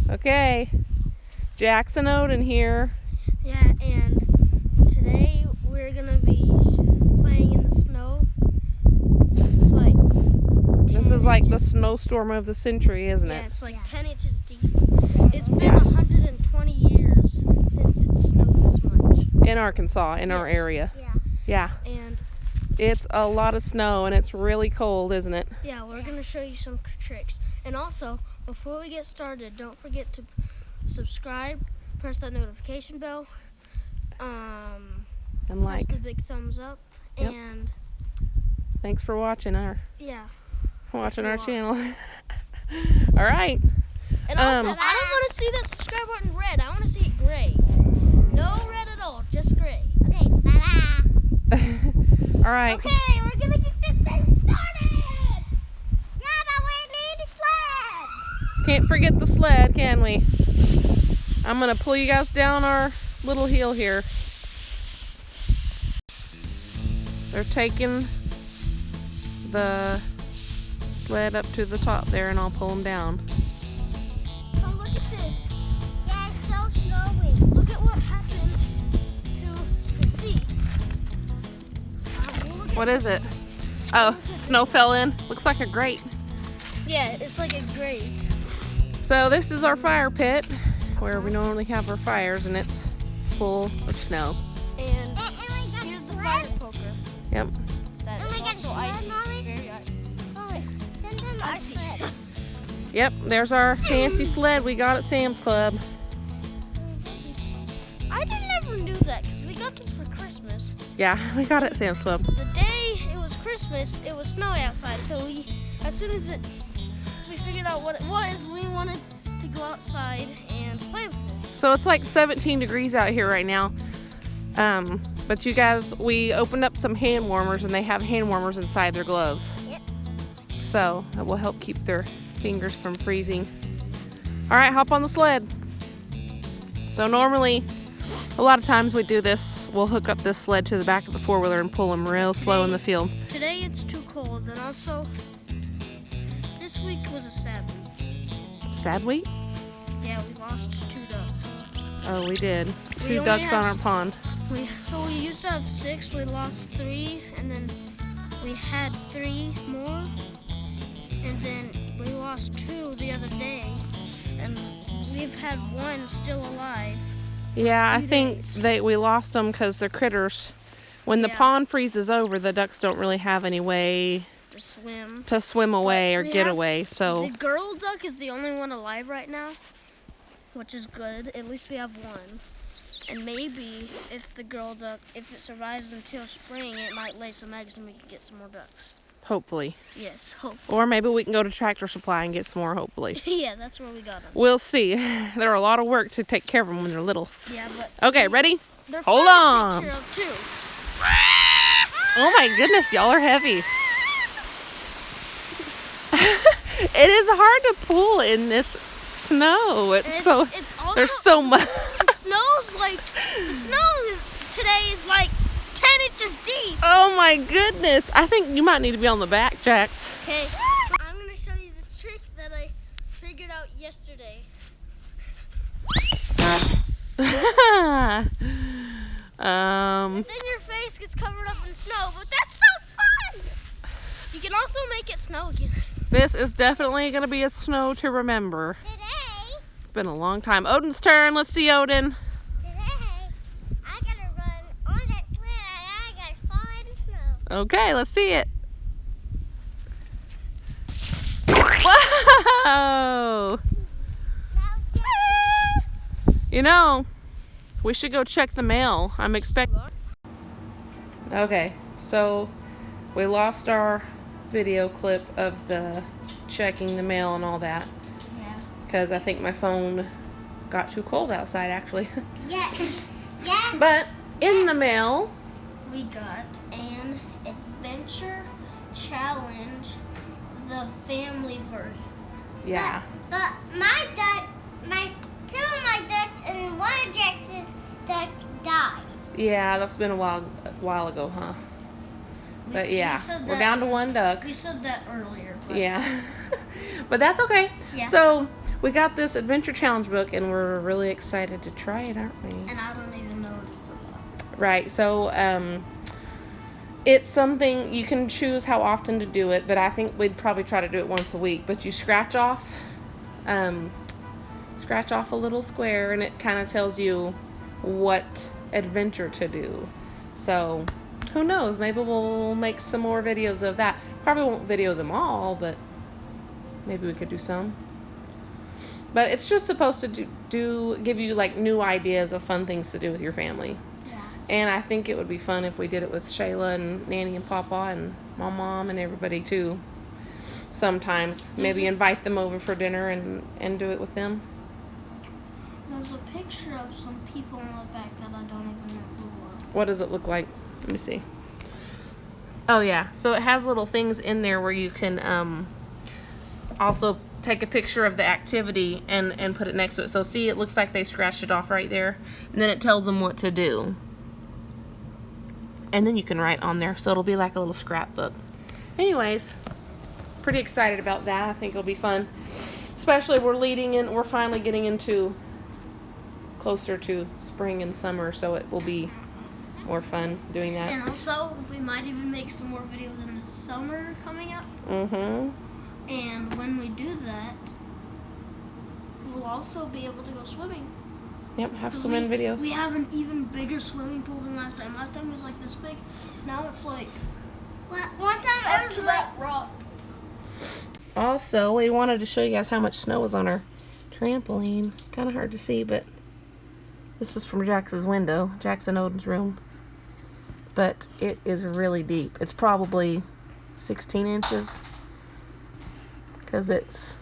Okay, Jax and Oden here. Yeah, and today we're gonna be playing in the snow. It's like This is like the snowstorm of the century, isn't it? Yeah, it's like 10 inches deep. It's been 120 years since it snowed this much. In Arkansas, in our area. Yeah. Yeah. And It's a lot of snow and it's really cold, isn't it? yeah, we're gonna show you some tricks. And also, before we get started, don't forget to subscribe, press that notification bell, And press like. the big thumbs up, Yep. and Thanks for watching our watch. channel. All right. And also, I don't want to see that subscribe button red. I want to see it gray. No red at all, just gray. Okay, bye-bye. All right. Okay, we're gonna get this thing started. Yeah, but we need a sled. Can't forget the sled, can we? I'm gonna pull you guys down our little hill here. They're taking the sled up to the top there, and I'll pull them down. Oh, look at this. Yeah, it's so snowy. Look at what happened to the sea. Look at What is it? Oh, snow fell in. Looks like a grate. Yeah, it's like a grate. So this is our fire pit where we normally have our fires, and it's full of snow. And And we got here's the sled. fire poker. Yep. That Oh is my God, also sled, icy. Mommy? Very icy. Oh, send them our Icy. sled. Yep, there's our fancy sled we got at Sam's Club. I never knew that because we got this for Christmas. Yeah, we got it at Sam's Club. The day it was Christmas, it was snowy outside. So as soon as we figured out what it was, we wanted to go outside and play with it. So it's like 17 degrees out here right now. But you guys, we opened up some hand warmers, and they have hand warmers inside their gloves. Yep. So that will help keep their fingers from freezing. All right, hop on the sled. So normally, a lot of times we do this. We'll hook up this sled to the back of the four-wheeler and pull them real slow in the field. Today it's too cold, and also this week was a sad week. Sad week? Yeah, we lost 2 ducks. Oh, we did. We 2 only ducks have- on our pond. So we used to have 6, we lost 3, and then we had 3 more, and then we lost 2 the other day, and we've had 1 still alive. Yeah, I few think days. we lost them because they're critters. When the Yeah. pond freezes over, the ducks don't really have any way To swim. to swim away or we get have- away. So The girl duck is the only one alive right now, which is good. At least we have 1. And maybe if the girl duck, if it survives until spring, it might lay some eggs and we can get some more ducks. hopefully. Yes, hope. Or maybe we can go to Tractor Supply and get some more, hopefully. Yeah, that's where we got them. We'll see. They're a lot of work to take care of them when they're little. Yeah, but Okay, ready? they're Hold fun to on. take care of too. Oh my goodness, y'all are heavy. It is hard to pull in this snow. And It's so it's also, there's so much. The snow is today is like 10 inches deep. Oh my goodness. I think you might need to be on the back, Jax. Okay, I'm gonna show you this trick that I figured out yesterday. And then your face gets covered up in snow, but that's so fun! You can also make it snow again. This is definitely going to be a snow to remember. Today, It's been a long time. Oden's turn. Let's see Oden. I gotta run on that sled and I gotta fall in the snow. Okay, let's see it. Whoa! You know, we should go check the mail. I'm expecting. Okay, so we lost our video clip of the checking the mail and all that Yeah. because I think my phone got too cold outside actually. Yeah. Yeah. But in the mail, We got an adventure challenge, the family version. yeah. But my 2 of my ducks and 1 of Jax's duck died. Yeah, that's been a while ago, huh? But We yeah, said we're that- down to 1 duck. We said that earlier. But Yeah. But that's okay. Yeah. So we got this Adventure Challenge book, and we're really excited to try it, aren't we? And I don't even know what it's about. Right. So, it's something you can choose how often to do it, but I think we'd probably try to do it once a week. But you scratch off a little square, and it kind of tells you what adventure to do. So, who knows? Maybe we'll make some more videos of that. Probably won't video them all, but maybe we could do some. But it's just supposed to give you like new ideas of fun things to do with your family. Yeah. And I think it would be fun if we did it with Shayla and Nanny and Papa and my mom and everybody too. Sometimes maybe invite them over for dinner and do it with them. There's a picture of some people on the back that I don't even know who are. What does it look like? Let me see. Oh yeah, so it has little things in there where you can also take a picture of the activity and put it next to it. So see, it looks like they scratched it off right there, and then it tells them what to do. And then you can write on there, so it'll be like a little scrapbook. Anyways, pretty excited about that. I think it'll be fun. Especially we're finally getting into closer to spring and summer, so it will be more fun doing that. And also, we might even make some more videos in the summer coming up. Mm-hmm. And when we do that, we'll also be able to go swimming. Yep, have swimming videos. We have an even bigger swimming pool than last time. Last time it was like this big. Now it's like One time it was like rock. Also, we wanted to show you guys how much snow is on our trampoline. Kind of hard to see, but this is from Jax's window, Jax and Oden's room. But it is really deep. It's probably 16 inches because it's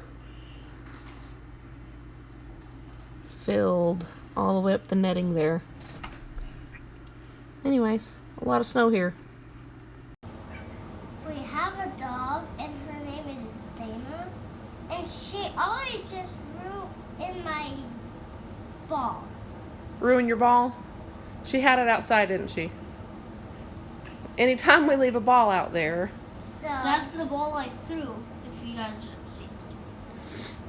filled all the way up the netting there. Anyways, a lot of snow here. we have a dog and her name is Dana, and she always just ruined my ball. Ruin your ball? She had it outside, didn't she? Anytime we leave a ball out there, So That's the ball I threw, if you guys didn't see.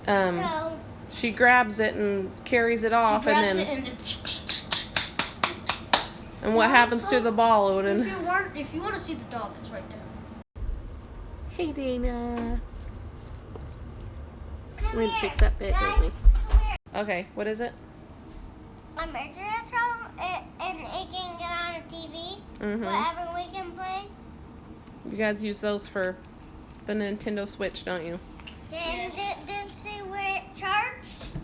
so she grabs it and carries it She off, grabs and then it and then and what happens to the ball, Oden? if you want to see the dog, it's right there. Hey, Dana. come We need to here, fix that bit, don't we? guys, come here. Okay, what is it? I'm internet home and it can get on a TV. Mm-hmm. Whatever we can play. You guys use those for the Nintendo Switch, don't you? Then then see where it charges.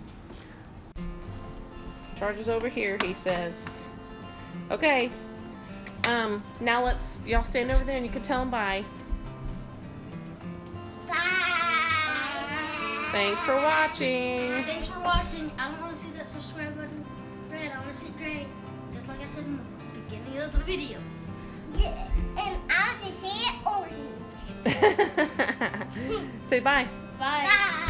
Charges over here, he says. Okay. Now y'all stand over there and you can tell them bye. Bye. Thanks for watching. Thanks for watching. I don't want to see that subscribe button red. I want to see it gray, just like I said in the beginning of the video. Yeah, and I'll just say it orange. Say bye. Bye. Bye.